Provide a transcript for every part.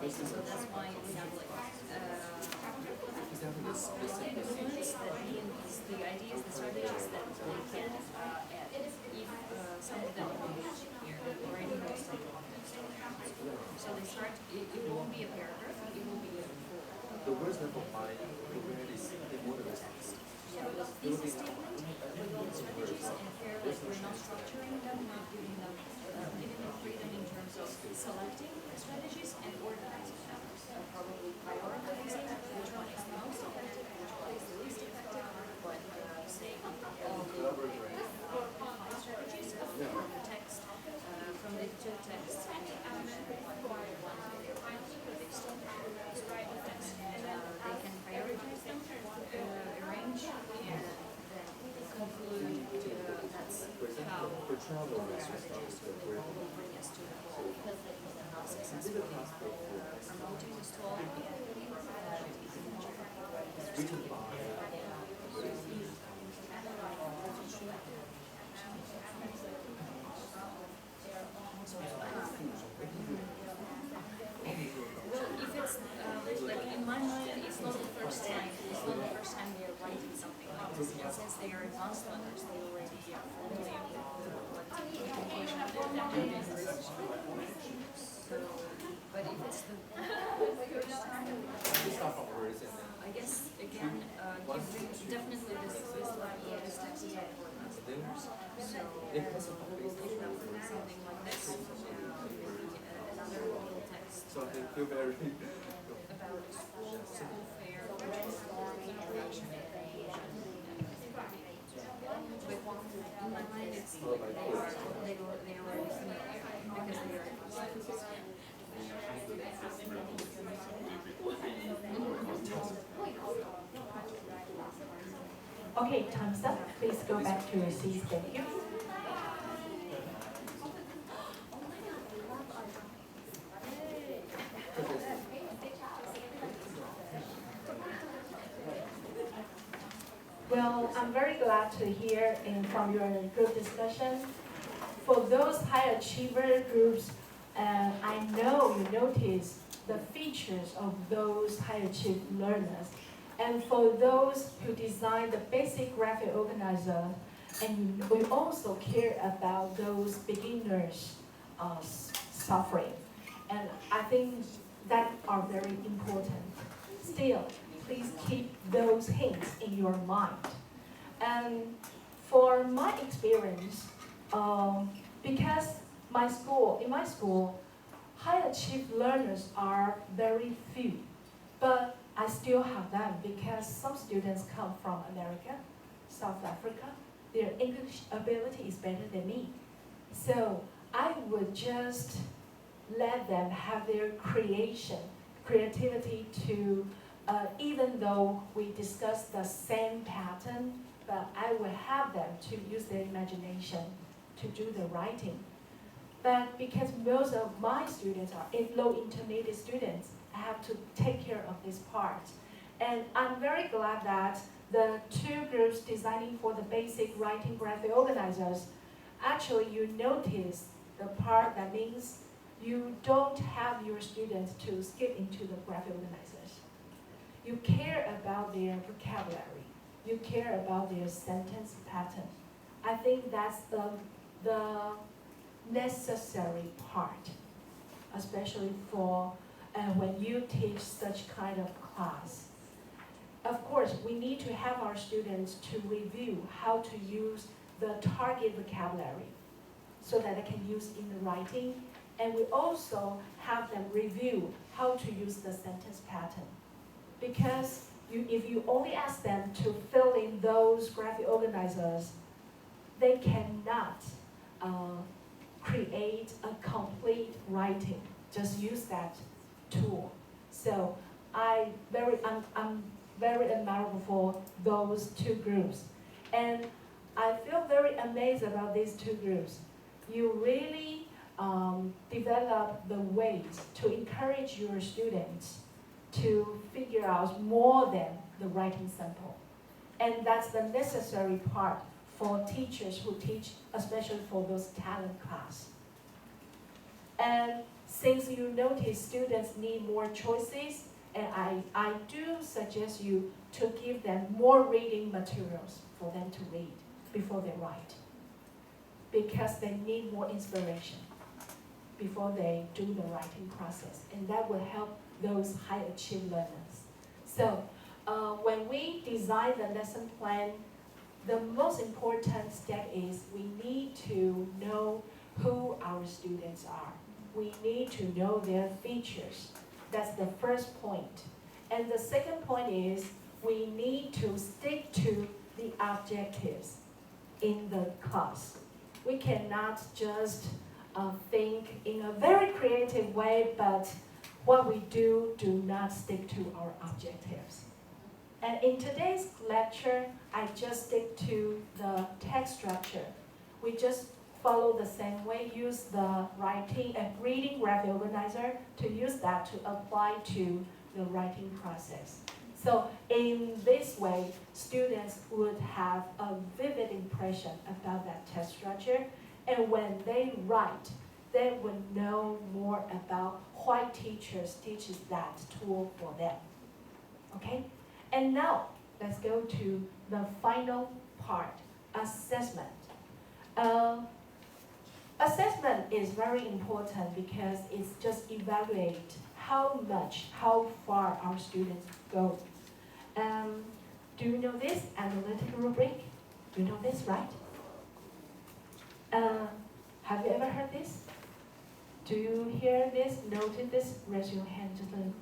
So that's why we have like specific elements that the ideas, the strategies that they can add. If some of them here already know some context. So they start, it won't be a paragraph, it will be a full. The worst level of my program is the modernist. Yeah, with thesis statement, with the strategies, and here like we're not structuring them, not giving them freedom in terms of selecting strategies and organizing them. Probably prioritizing which one is the most effective, which one is the least effective, but saying all the strategies from the text, from the two texts, and one describe the text, and they can prioritize them, arrange, and then conclude. That's how all the strategies will bring us to the goal. Successfully promoting this tool and well, if it's like in my mind, it's not the first time. It's not the first time they are writing something like this. And since they are advanced learners, they already are familiar with what communication is. But if it's the first time, I guess again, definitely this level of text is not for advanced learners. So if something like this, maybe another little text. So I feel very About school fair, introduction, but in my mind, it's like they are already familiar because they are advanced. Okay, time's up. Please go back to your seats. Thank you. Well, I'm very glad to hear from your group discussion. For those high achiever groups, I know you notice the features of those high achieve learners. And for those who design the basic graphic organizer, and we also care about those beginners suffering. And I think that are very important. Still, please keep those hints in your mind. And for my experience, because in my school, high achieved learners are very few, but I still have them because some students come from America, South Africa. Their English ability is better than me. So I would just let them have their creativity to, even though we discuss the same pattern, but I would have them to use their imagination to do the writing. But because most of my students are low intermediate students, I have to take care of this part. And I'm very glad that the two groups designing for the basic writing graphic organizers, actually you notice the part that means you don't have your students to skip into the graphic organizers. You care about their vocabulary. You care about their sentence pattern. I think that's the necessary part, especially for when you teach such kind of class. Of course, we need to have our students to review how to use the target vocabulary so that they can use in the writing. And we also have them review how to use the sentence pattern. Because if you only ask them to fill in those graphic organizers, they cannot create a complete writing. Just use that tool. So I'm very admirable for those two groups. And I feel very amazed about these two groups. You really develop the ways to encourage your students to figure out more than the writing sample. And that's the necessary part for teachers who teach, especially for those talent class. And since you notice students need more choices, and I do suggest you to give them more reading materials for them to read before they write, because they need more inspiration before they do the writing process, and that will help those high achieve learners. So when we design the lesson plan, the most important step is we need to know who our students are. We need to know their features. That's the first point. And the second point is we need to stick to the objectives in the class. We cannot just think in a very creative way, but what we do not stick to our objectives. And in today's lecture, I just stick to the text structure. We just follow the same way, use the writing and reading graphic organizer to use that to apply to the writing process. So in this way, students would have a vivid impression about that text structure, and when they write, they would know more about why teachers teaches that tool for them. Okay? And now, let's go to the final part, assessment. Assessment is very important because it's just evaluate how far our students go. Do you know this analytic rubric? You know this, right? Have you ever heard this? Do you hear this, notice this? Raise your hand,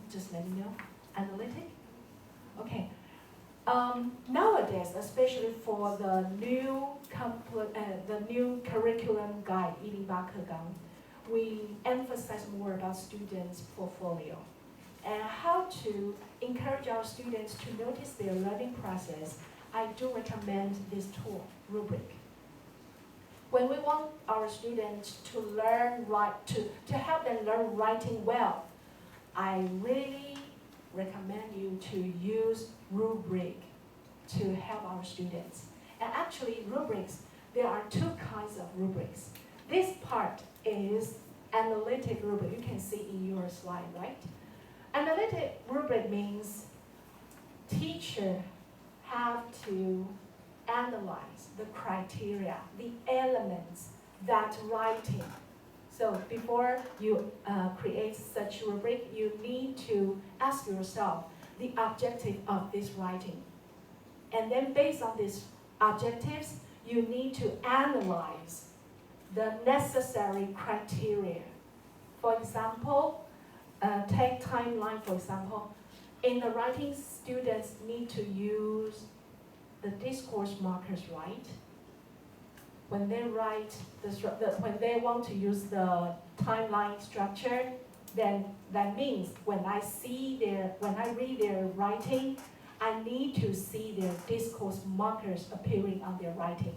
just let me know. Analytic? Okay. Nowadays, especially for the new curriculum guide, 108课纲, we emphasize more about students' portfolio and how to encourage our students to notice their learning process. I do recommend this tool, rubric. When we want our students to learn to help them learn writing well, I really recommend you to use rubric to help our students. And actually, rubrics, there are two kinds of rubrics. This part is analytic rubric. You can see in your slide, right? Analytic rubric means teacher have to analyze the criteria, the elements that writing. So before you create such rubric, you need to ask yourself the objective of this writing. And then based on these objectives, you need to analyze the necessary criteria. For example, take timeline, for example. In the writing, students need to use the discourse markers, right? When they write, when they want to use the timeline structure, then that means when I read their writing, I need to see their discourse markers appearing on their writing.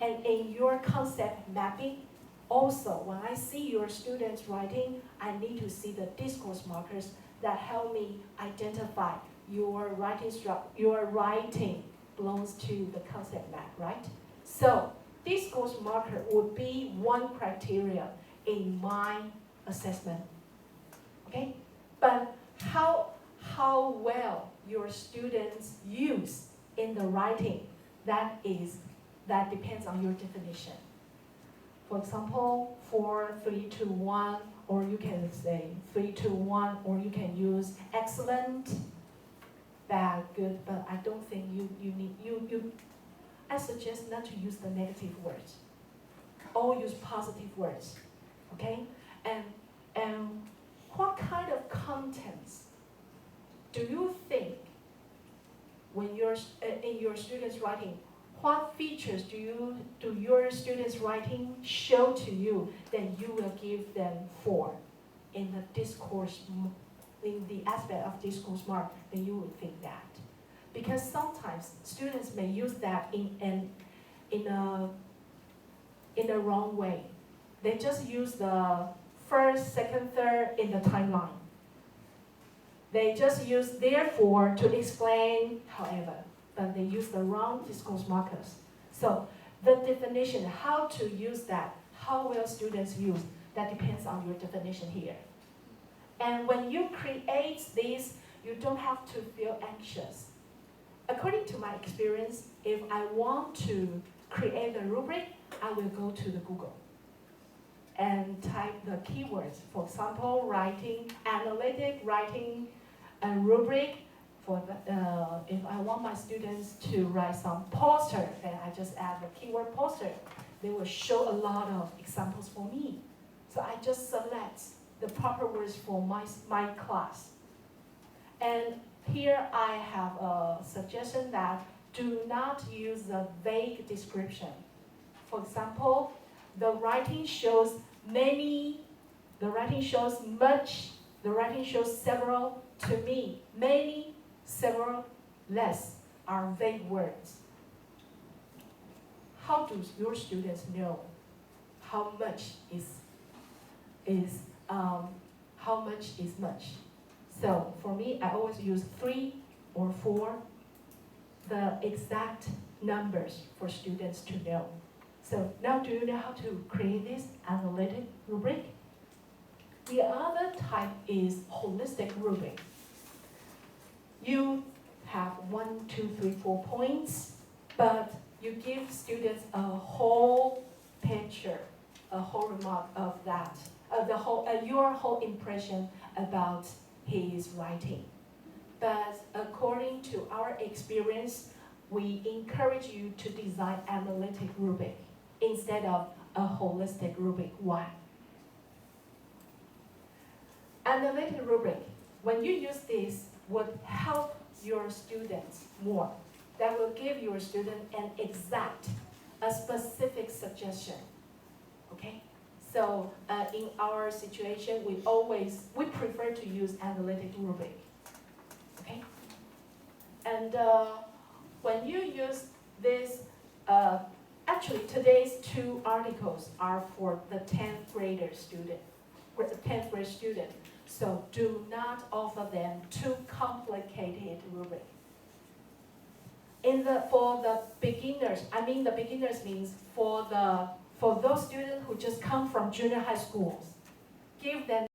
And in your concept mapping, also, when I see your students writing, I need to see the discourse markers that help me identify your writing belongs to the concept map, right? So, discourse marker would be one criteria in my assessment. Okay? But how well your students use in the writing, that depends on your definition. For example, 4, 3, 2, 1, or you can say 3, 2, 1, or you can use excellent, bad, good, but I don't think I suggest not to use the negative words. All use positive words, okay? And what kind of contents do you think when you're in your students' writing? What features do your students' writing show to you? Then you will give them 4 in the discourse, in the aspect of discourse mark. Then you will think that, because sometimes students may use that in a wrong way. They just use the first, second, third in the timeline. They just use therefore to explain however, but they use the wrong discourse markers. So the definition, how to use that, how will students use? That depends on your definition here. And when you create this, you don't have to feel anxious. According to my experience, if I want to create a rubric, I will go to the Google and type the keywords. For example, writing, analytic, writing a rubric. If I want my students to write some poster, then I just add the keyword poster. They will show a lot of examples for me. So I just select the proper words for my class. And here I have a suggestion that do not use a vague description. For example, the writing shows many, the writing shows much, the writing shows several, to me, many, several, less are vague words. How do your students know how much is much? So for me, I always use 3 or 4, the exact numbers for students to know. So now do you know how to create this analytic rubric? The other type is holistic rubric. You have 1, 2, 3, 4 points, but you give students a whole picture, a whole remark of that, your whole impression about his writing. But according to our experience, we encourage you to design analytic rubric instead of a holistic rubric. Why? Analytic rubric, when you use this, would help your students more. That will give your student an exact, a specific suggestion. Okay? So in our situation, we prefer to use analytic rubric. Okay? And when you use this, actually today's 2 articles are for the 10th grade student. So do not offer them too complicated rubric. For the beginners, the beginners means for those students who just come from junior high schools, give them